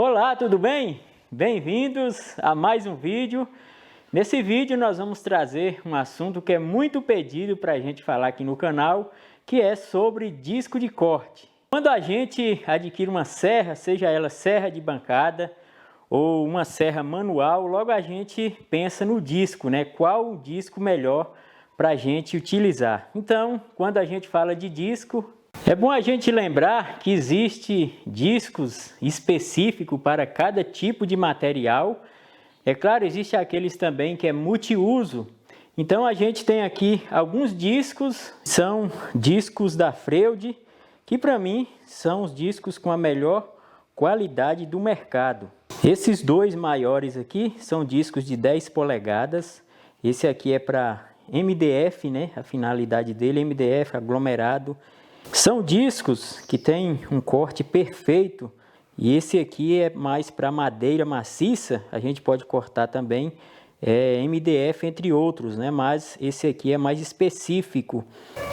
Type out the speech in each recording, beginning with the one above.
Olá, tudo bem? Bem-vindos a mais um vídeo. Nesse vídeo nós vamos trazer um assunto que é muito pedido para a gente falar aqui no canal, que é sobre disco de corte. Quando a gente adquire uma serra, seja ela serra de bancada ou uma serra manual, logo a gente pensa no disco, né? Qual o disco melhor para a gente utilizar. Então, quando a gente fala de disco, é bom a gente lembrar que existe discos específicos para cada tipo de material. É claro, existe aqueles também que é multiuso. Então a gente tem aqui alguns discos, são discos da Freud, que para mim são os discos com a melhor qualidade do mercado. Esses dois maiores aqui são discos de 10 polegadas. Esse aqui é para MDF, né? A finalidade dele é MDF, aglomerado. São discos que têm um corte perfeito, e esse aqui é mais para madeira maciça. A gente pode cortar também MDF, entre outros, né? Mas esse aqui é mais específico.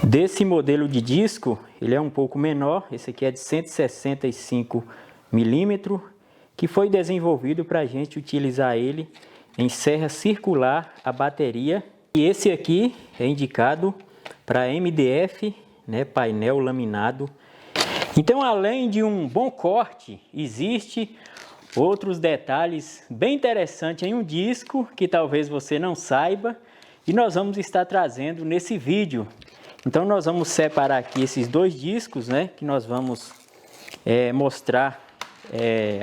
Desse modelo de disco, ele é um pouco menor. Esse aqui é de 165 milímetros, que foi desenvolvido para a gente utilizar ele em serra circular a bateria. E esse aqui é indicado para MDF, né, painel laminado. Então, além de um bom corte, existe outros detalhes bem interessantes em um disco que talvez você não saiba, e nós vamos estar trazendo nesse vídeo. Então nós vamos separar aqui esses dois discos, né, que nós vamos mostrar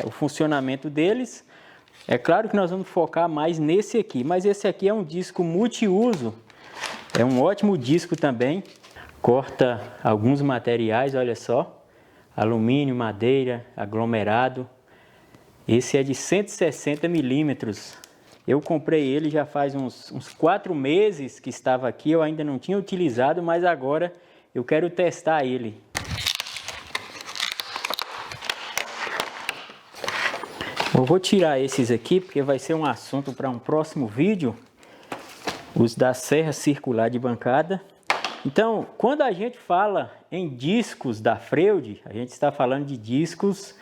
o funcionamento deles. É claro que nós vamos focar mais nesse aqui, mas esse aqui é um disco multiuso, é um ótimo disco também. Corta alguns materiais, olha só, alumínio, madeira, aglomerado. Esse é de 160 milímetros. Eu comprei ele já faz uns 4 meses que estava aqui, eu ainda não tinha utilizado, mas agora eu quero testar ele. Eu vou tirar esses aqui, porque vai ser um assunto para um próximo vídeo, os da serra circular de bancada. Então, quando a gente fala em discos da Freud, a gente está falando de discos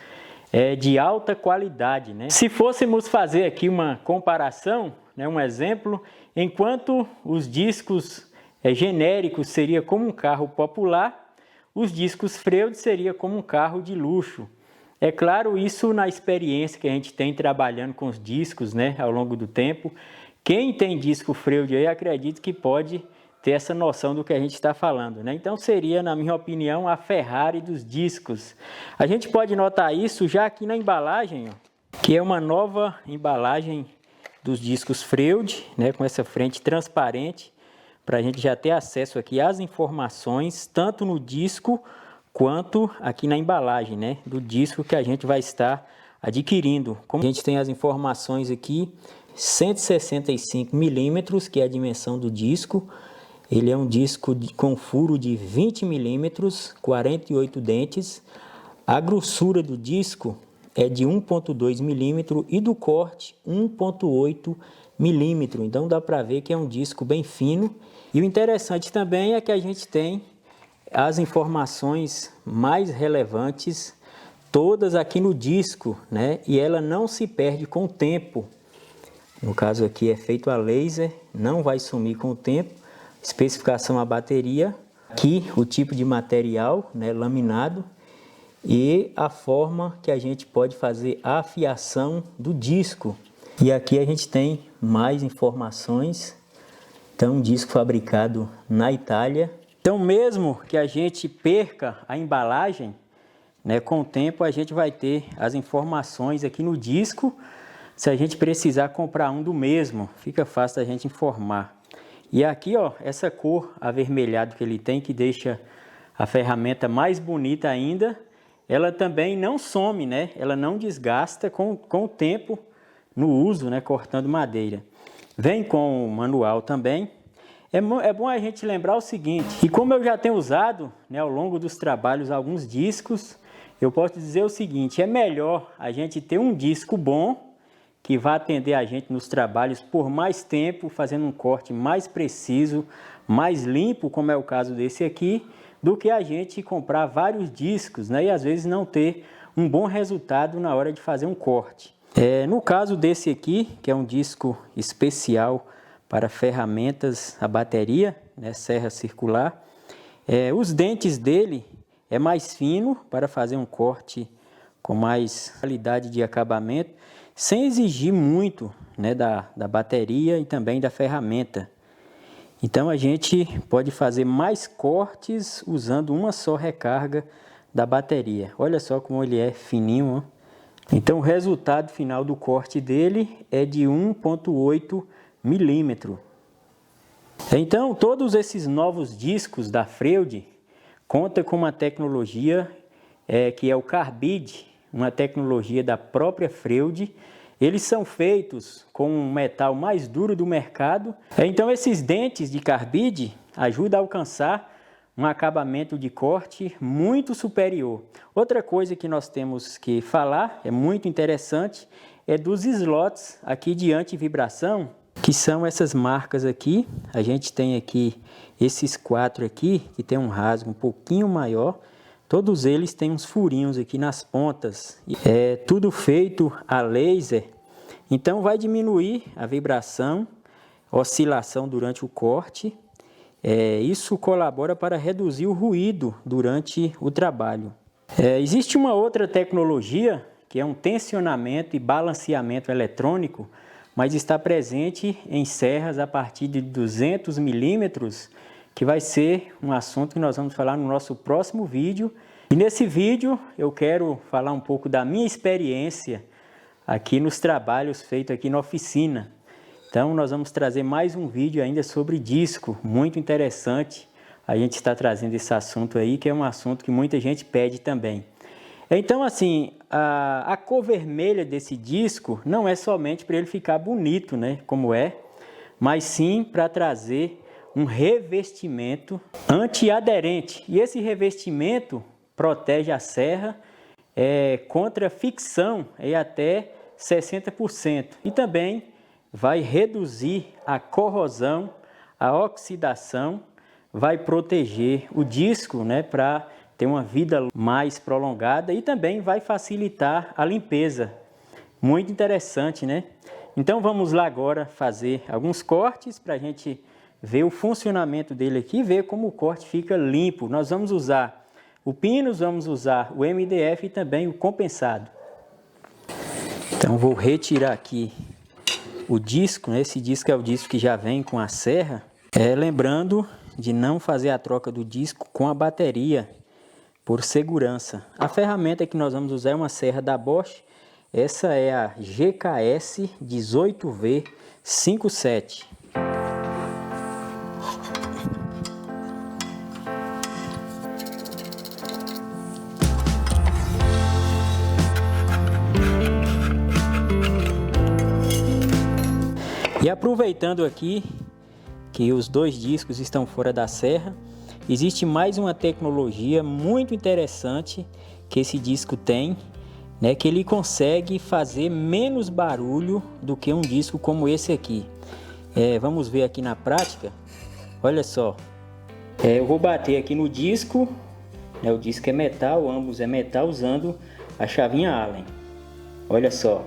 de alta qualidade, né? Se fôssemos fazer aqui uma comparação, né, um exemplo, enquanto os discos genéricos seria como um carro popular, os discos Freud seria como um carro de luxo. É claro, isso na experiência que a gente tem trabalhando com os discos, né, ao longo do tempo. Quem tem disco Freud aí, acredito que pode ter essa noção do que a gente está falando, né? Então seria, na minha opinião, a Ferrari dos discos. A gente pode notar isso já aqui na embalagem, ó, que é uma nova embalagem dos discos Freud, né, com essa frente transparente, para a gente já ter acesso aqui às informações, tanto no disco quanto aqui na embalagem, né, do disco que a gente vai estar adquirindo. Como a gente tem as informações aqui, 165 milímetros, que é a dimensão do disco. Ele é um disco com furo de 20 milímetros, 48 dentes. A grossura do disco é de 1,2 milímetro e do corte 1,8 milímetro. Então dá para ver que é um disco bem fino. E o interessante também é que a gente tem as informações mais relevantes todas aqui no disco, né? E ela não se perde com o tempo. No caso aqui é feito a laser, não vai sumir com o tempo. Especificação a bateria, aqui o tipo de material, né, laminado, e a forma que a gente pode fazer a afiação do disco. E aqui a gente tem mais informações. Então, um disco fabricado na Itália. Então, mesmo que a gente perca a embalagem, né, com o tempo a gente vai ter as informações aqui no disco. Se a gente precisar comprar um do mesmo, fica fácil da gente informar. E aqui, ó, essa cor avermelhada que ele tem, que deixa a ferramenta mais bonita ainda, ela também não some, né? Ela não desgasta com o tempo no uso, né? Cortando madeira. Vem com o manual também. É bom a gente lembrar o seguinte, e como eu já tenho usado, né, ao longo dos trabalhos alguns discos, eu posso dizer o seguinte, é melhor a gente ter um disco bom, que vai atender a gente nos trabalhos por mais tempo, fazendo um corte mais preciso, mais limpo, como é o caso desse aqui, do que a gente comprar vários discos, né? E às vezes não ter um bom resultado na hora de fazer um corte. No caso desse aqui, que é um disco especial para ferramentas a bateria, né, serra circular, os dentes dele é mais fino para fazer um corte com mais qualidade de acabamento, sem exigir muito, né, da bateria e também da ferramenta. Então a gente pode fazer mais cortes usando uma só recarga da bateria. Olha só como ele é fininho, ó. Então o resultado final do corte dele é de 1,8 milímetro. Então todos esses novos discos da Freud contam com uma tecnologia que é o carbide, uma tecnologia da própria Freud. Eles são feitos com um metal mais duro do mercado. Então esses dentes de carbide ajudam a alcançar um acabamento de corte muito superior. Outra coisa que nós temos que falar, é muito interessante, é dos slots aqui de anti-vibração, que são essas marcas aqui. A gente tem aqui esses 4 aqui, que tem um rasgo um pouquinho maior. Todos eles têm uns furinhos aqui nas pontas. É tudo feito a laser, então vai diminuir a vibração, oscilação durante o corte. Isso colabora para reduzir o ruído durante o trabalho. Existe uma outra tecnologia que é um tensionamento e balanceamento eletrônico, mas está presente em serras a partir de 200 milímetros, que vai ser um assunto que nós vamos falar no nosso próximo vídeo. E nesse vídeo eu quero falar um pouco da minha experiência aqui nos trabalhos feitos aqui na oficina. Então nós vamos trazer mais um vídeo ainda sobre disco, muito interessante. A gente está trazendo esse assunto aí, que é um assunto que muita gente pede também. Então assim, a cor vermelha desse disco não é somente para ele ficar bonito, né, como mas sim para trazer um revestimento antiaderente. E esse revestimento protege a serra contra fricção em até 60%. E também vai reduzir a corrosão, a oxidação, vai proteger o disco, né, para ter uma vida mais prolongada, e também vai facilitar a limpeza. Muito interessante, né? Então vamos lá agora fazer alguns cortes para a gente ver o funcionamento dele aqui e ver como o corte fica limpo. Nós vamos usar o pinos, vamos usar o MDF e também o compensado. Então vou retirar aqui o disco, né? Esse disco é o disco que já vem com a serra. Lembrando de não fazer a troca do disco com a bateria, por segurança. A ferramenta que nós vamos usar é uma serra da Bosch. Essa é a GKS 18V57. E aproveitando aqui que os 2 discos estão fora da serra, existe mais uma tecnologia muito interessante que esse disco tem, né, que ele consegue fazer menos barulho do que um disco como esse aqui. Vamos ver aqui na prática. Olha só, eu vou bater aqui no disco, né, o disco é metal, ambos é metal, usando a chavinha Allen. Olha só.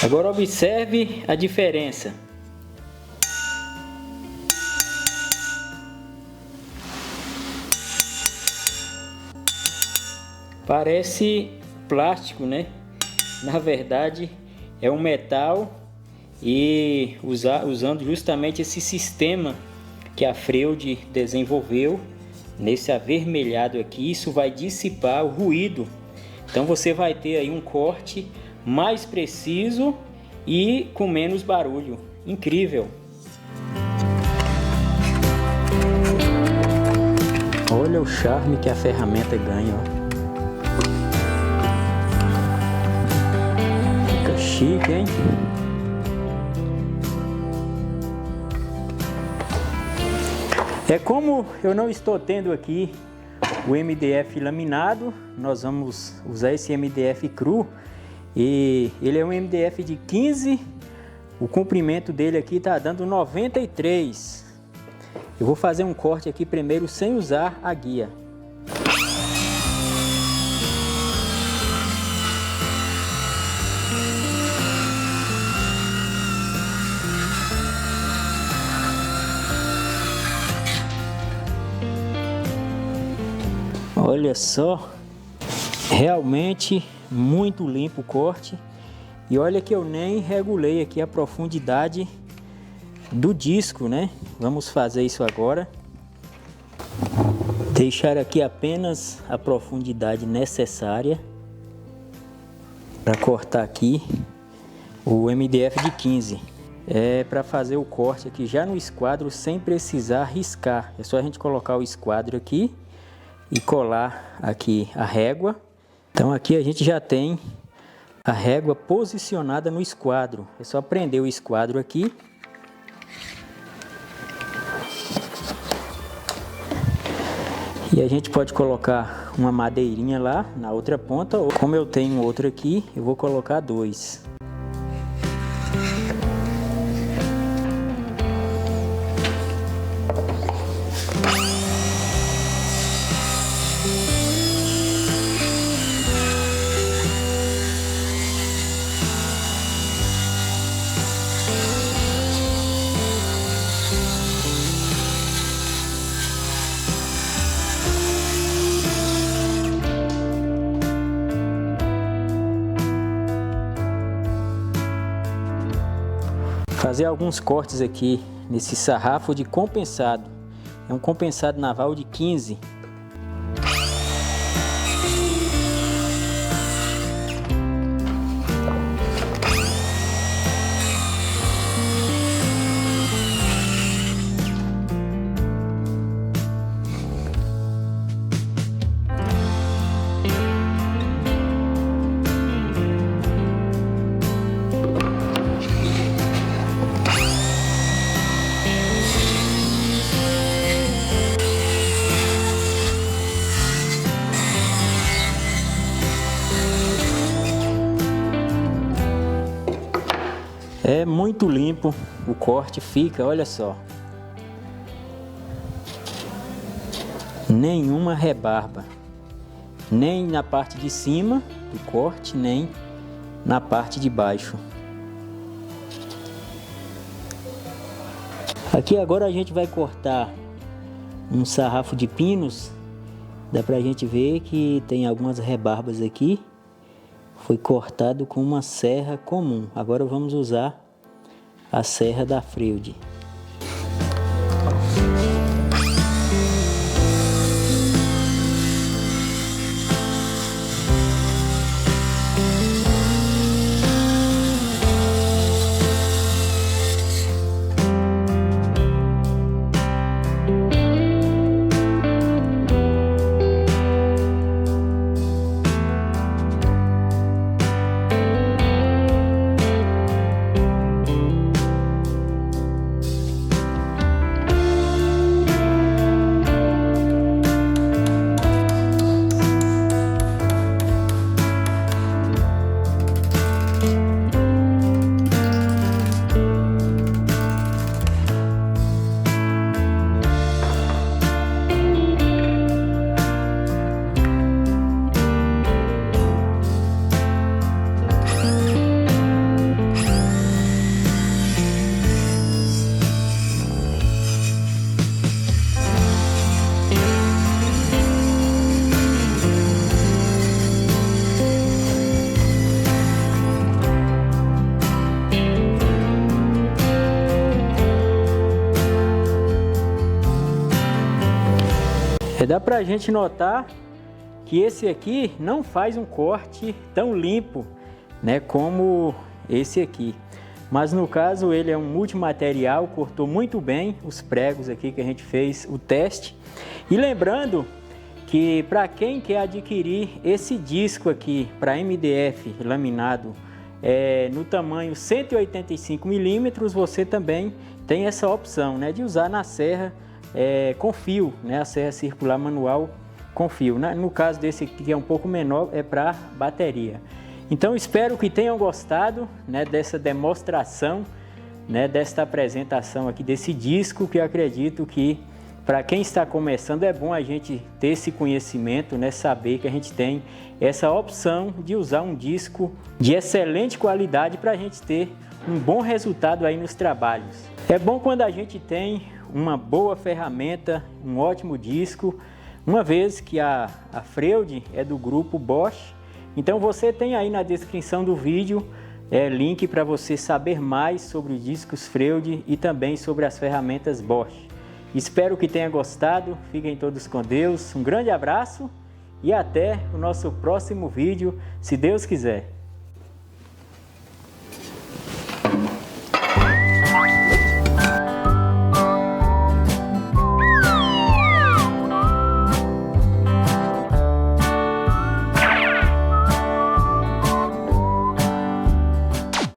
Agora observe a diferença. Parece plástico, né? Na verdade é um metal, e usando justamente esse sistema que a Freud desenvolveu, nesse avermelhado aqui, isso vai dissipar o ruído. Então você vai ter aí um corte mais preciso e com menos barulho. Incrível! Olha o charme que a ferramenta ganha, ó. Fica chique, hein? Como eu não estou tendo aqui o MDF laminado, nós vamos usar esse MDF cru. E ele é um MDF de 15 O comprimento dele aqui está dando 93. Eu vou fazer um corte aqui primeiro sem usar a guia. Olha só, realmente muito limpo o corte. E olha que eu nem regulei aqui a profundidade do disco, né? Vamos fazer isso agora. Deixar aqui apenas a profundidade necessária para cortar aqui o MDF de 15. É para fazer o corte aqui já no esquadro sem precisar riscar. É só a gente colocar o esquadro aqui e colar aqui a régua. Então aqui a gente já tem a régua posicionada no esquadro. É só prender o esquadro aqui. E a gente pode colocar uma madeirinha lá na outra ponta, ou como eu tenho outra aqui, eu vou colocar 2. Fazer alguns cortes aqui nesse sarrafo de compensado. É um compensado naval de 15. É muito limpo o corte, fica, olha só. Nenhuma rebarba. Nem na parte de cima do corte, nem na parte de baixo. Aqui agora a gente vai cortar um sarrafo de pinos. Dá pra gente ver que tem algumas rebarbas aqui. Foi cortado com uma serra comum. Agora vamos usar a serra da Freud. Dá pra gente notar que esse aqui não faz um corte tão limpo, né, como esse aqui. Mas no caso ele é um multimaterial, cortou muito bem os pregos aqui que a gente fez o teste. E lembrando que para quem quer adquirir esse disco aqui para MDF laminado no tamanho 185 milímetros, você também tem essa opção, né, de usar na serra com fio, né, a serra circular manual com fio. No caso desse aqui, que é um pouco menor, é para bateria. Então espero que tenham gostado, né, dessa demonstração né, desta apresentação aqui desse disco, que eu acredito que para quem está começando é bom a gente ter esse conhecimento, né, saber que a gente tem essa opção de usar um disco de excelente qualidade para a gente ter um bom resultado aí nos trabalhos. É bom quando a gente tem uma boa ferramenta, um ótimo disco, uma vez que a Freud é do grupo Bosch. Então você tem aí na descrição do vídeo link para você saber mais sobre os discos Freud e também sobre as ferramentas Bosch. Espero que tenha gostado, fiquem todos com Deus, um grande abraço e até o nosso próximo vídeo, se Deus quiser.